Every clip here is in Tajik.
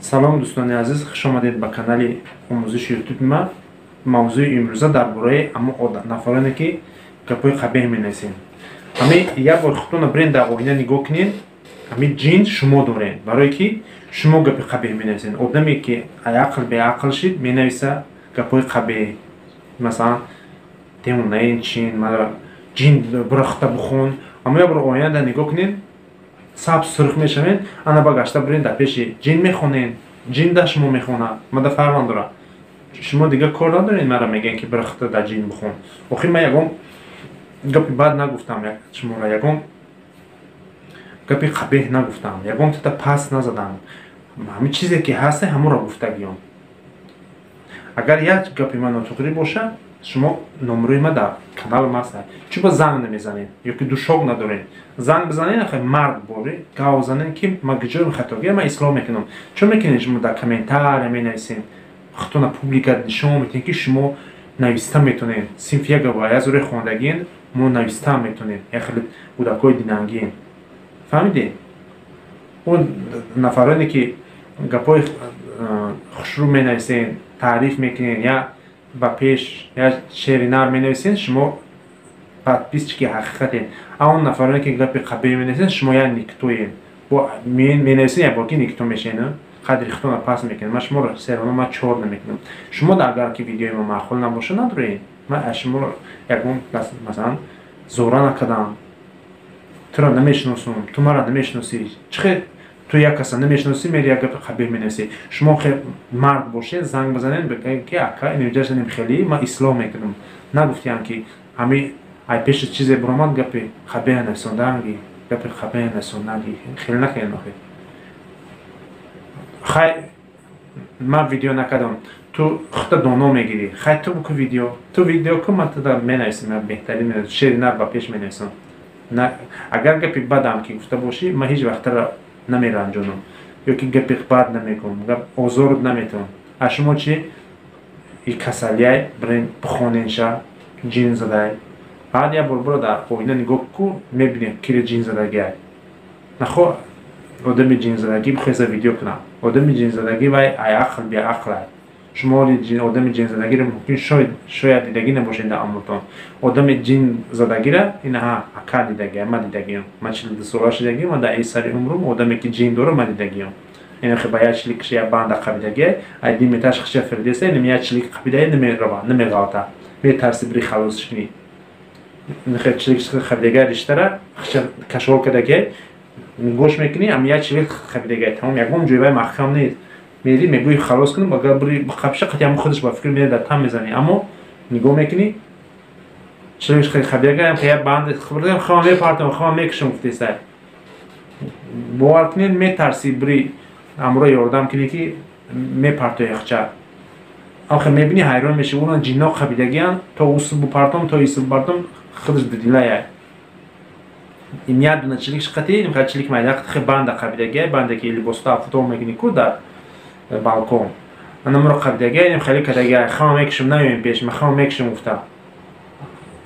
салом дӯстони азиз, хуш омадед ба канали омӯзиши ютуб. Ма мавзӯи имрӯза дар бораи амо нафароне ки гапои қабеҳ менависем. Ами як бор худтона бирен дар оина нигоҳ кунед. Ами ҷин шумо доред, барое ки шумо гапи қабеҳ менависед. Одаме ки ақл беақл шид менависа гапои қабеҳ. Масалан, темунаин чин, ҷин бура хута бухон. Ама як бор оинада нигоҳ кунед, сабз сурх мешавед, ана ба гашта биред дар пеши ҷин мехонед, ҷин да шумо мехонад. Мада фарқ надорад. Шумо дигар кор надоред мара мегӯед ки бира хута дар ҷин бухон. Охир ман ягон гапи бад нагуфтам, шуморо ягон гапи қабеҳ нагуфтам, ягон тата паст назадам. Ҳамин чизе ки ҳасте ҳамонро гуфтагиём. Агар як гапи ман нотуқӣ боша, шумо номерои ман дар канали маст. Чӯба занг намезанед ё ки душок надоред. Занг бизанед, ахе мард бори гав занед ки ман ҷои хатогия ман ислоҳ мекунам. Чун мекунед шумо дар комментария менависед, худтона публика нишон медиҳед ки шумо нависта метонед. Синфи як гап аз рӯи хондагиен, мо нависта метонед. Я хеле кӯдакои динангиен. Фаҳмидед? Он нафароне ки гапои хушрӯ менависед, таъриф мекунед, я ба пеш я шери нар менависед, шумо подписчики ҳақиқатед. А он нафароне ки гапи қабеҳ менависед, шумо як никтоед. Бо менависед як бор ки никто мешавед, қадри худтона паст мекунед. Ман шуморо серона ман чор намекунам. Шумо агар ки видеои ман маъқул набоша надоред, ман аз шумо ягон масалан зора накардам. Туро намешиносам, ту маро намешиносӣ. Чихе ту як каса намешиносӣ мери як гапи қабеҳ менависӣ. Шумо хе мард бошед, занг бизанед, бигӯед ки ака инҷашанем хелӣ, ман ислоҳ мекунам. Нагуфтиам ки ҳами ай пеши чизе биромад гапи қабеҳ нависонданги, гапи қабеҳ нависонданги хеле накунед охир. Хай ман видео накардам, ту хута доно мегирӣ. Хай ту бикун видео. Ту видео кун, ман туда менависам, ман беҳтарин менависам. Шери нар ба пеш менависам. Агар гапи бадам ки гуфта бошӣ, ман ҳеҷ вақтара намеранҷонам. Ё ки гапи бад намекунам, гап озорут наметавам. А шумо чӣ? И касалияй бирен бихоненша, ҷин задай. Баъд як бор буро дар оина нигоҳ кун, мебинед кире ҷин задагиай. Нахоҳ одами ҷинзадаги бихоеса видео кунам. Одами ҷинзадаги вай ақл беақлай. Шумо одами ҷинзадагиро мумкин шояд дидаги набошед дар умртон. Одами ҷинзадагиро ина ака дидагиам, ман дидагиам. Ман 42 сола шудагиам, ман дар ин сари умрум одаме ки ҷин дорад ман дидагиам. Ина хе ба як члик киша як банда қабидагиай, ай диметаш киша фирдеса, ин як члик қабидагиай намеғалта. Метарси бири халосиш кунӣ. Ин хе члик қабидагиай риштара киша кашвол кардагиай. Гош мекунӣ, ам як члик қабидагиай. Тамом ягон ҷойбаи маҳкам нест. мери мегӯи халос кунам, агар бири қапша қати ҳамон худаш ба фикр мере дар там мезани. Аммо нигоҳ мекунӣ, члик қабидагиай як банди хабардар хама мепартам, хама мекушам гуфтеса. Бовар кунед, метарси бири амро ёрдам кунӣ ки мепарто яхча. Ахир мебинӣ ҳайрон мешавӣ, оно ҷинно қабидагиян, то усу бупартам, то ису бупартам, худаш дидилаяй. Ин як дуна члик қати, ин члик майда қати банда қабидагияй, банда ки либоста футбол мекунӣ ку дар балкон. Анамро қабидагияй, ин хеле кадагияй, хама мекушам, наёем пеш, ман хама мекушам гуфта.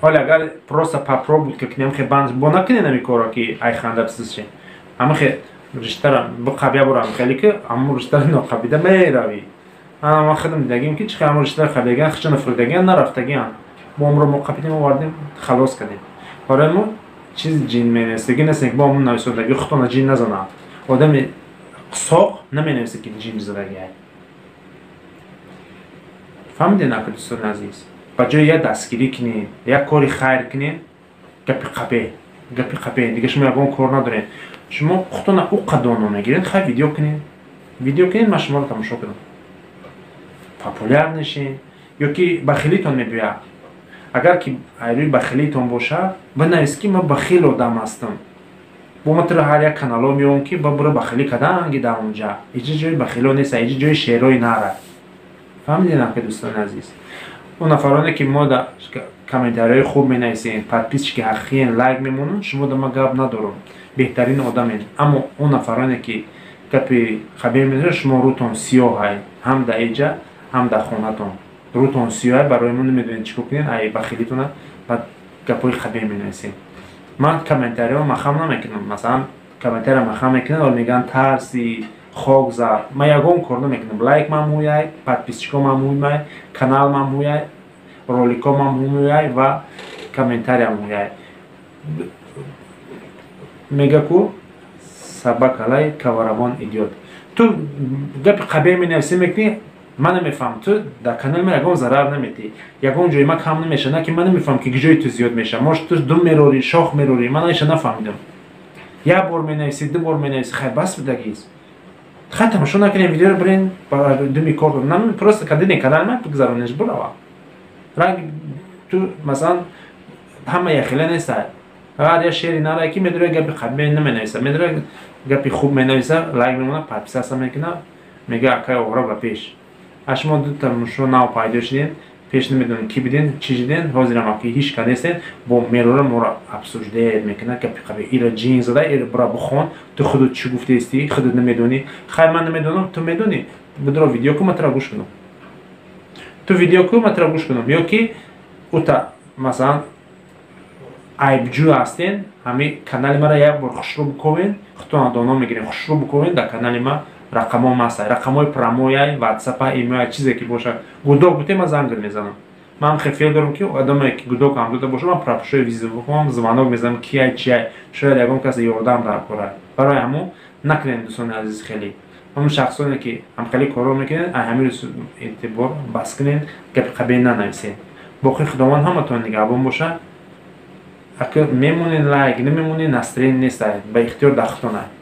Ҳоли агар просто попробуй кунем хе банд бо накунед ами коро ки ай ханда бисиши. Ама хе риштара бо қабия бурам хеле ки аммо риштара ноқабида мерави. Ама худам дидагим ки чихе аммо риштара қабидагиян хича нафурдагиян нарафтагиян. Бо амро муқабидим овардим, халос кардем. Ҳора мо чизи ҷин менависаги нест ки бо амон нависондаги худтона ҷин назанад. Одами қисоқ наменависа ки ҷин задагияй. Фаҳмидед ака дӯстони азиз? Ба ҷои як дастгирӣ кунед, як кори хайр кунед, гапи қабеҳ, дига шумо ягон кор надоред. Шумо худтона уққа доно мегиред, хай видео кунед. Видео кунед, ман шуморо тамошо кунам. Популяр нишед, ё ки бахилитон мебиёяд. Агар ки айрӯи бахилитон бошад, бинависед ки ман бахил одам ҳастам. Бо ман тиро ҳар як канало меёвам ки ба буро бахилӣ карданги дар онҷа. Иҷа ҷои бахило нест, иҷа ҷои шерои нара. Фаҳмидед ака дӯстони азиз? Он нафароне ки мо дар комментарияи хуб менависем, подписчики ҳақиқиен, лайк мемонанд, шумо дар ман гап надорам. Беҳтарин одамед. Аммо он нафароне ки гапи қабеҳ менависанд, шумо рӯтон сиёҳай, ҳам дар иҷа, ҳам дар хонатон. Рӯтон сиёҳай, барои мо намедонед чӣ кор кунед, ай бахилитона ба гапои қабеҳ менависед. Ман комментарияҳо махам намекунам. Масалан, комментария махам мекунад, вале мегӯянд тарси хок зад. Ма ягон кор намекунам. Лайк мамояй, подписчико мамояй, канал мамояй, ролико мамояй ва комментария мамояй. Мега ку сабак алай каварамон идиот. Ту гапи қабе менависӣ мекунӣ, ман намефаҳмам. Ту дар канали ман ягон зарар наметӣ. Ягон ҷои ма кам намеша. На ки ман намефаҳмам ки ҷои ту зиёд меша. Мош ту дум мерорӣ, шох мерорӣ. Ман аиша нафаҳмидам. Як бор менависӣ, ду бор менависӣ. Хай бас будагиз. Хай тамошо накунем видеоро бирен ба думи кор. Нам просто кадини канал ман бигзаронеш бурава. Ранг ту масалан ҳама яхела нестай. Агар я шери нарай ки медура гапи қабе наменависа. Медура гапи хуб менависа, лайк мемона, подписаться мекуна, мега акай огра ба пеш. А шумо ду тамошо нав пайдо шудин, пеш намедонем ки бидин, чи жидин, ҳозирам ки ҳеҷ ка нестен, бо мерора моро обсуждает мекуна, гапи қабе ира ҷин зада, ира бара бухон, ту худут чӣ гуфтаисти, худут намедонӣ. Хай ман намедонам, ту медонӣ. Будро видео ку матра гӯш кунам. Ту видео ку матра гӯш кунам. Ё ки ута масалан айбҷӯ ҳастен, ҳами канали мара як бор хушрӯ биковен, худтон доно мегирем, хушрӯ биковен дар канали ма рақамом ҳастай. Рақамои прамояй, ватсапа, имоя, чизе ки боша. Гудок бутем ман зангл мезанам. Ман хефел дорам ки одаме ки гудок ҳам дода боша, ман пропушои визит бикунам, звонок мезанам кияй чияй, шояд ягон кас ёрдам дар кора. Барои ҳамун накунем дӯстони азиз хеле. ҳамун шахсоне ки ҳамхеле корро мекунед, ҳамин эътибор бас кунед, гапи қабе нанависед. боқи худованд ҳаматон нигаҳбон боша. Акъ мемонед лайк, намемонед настроение нестаед, ба ихтиёр дар худтон аст.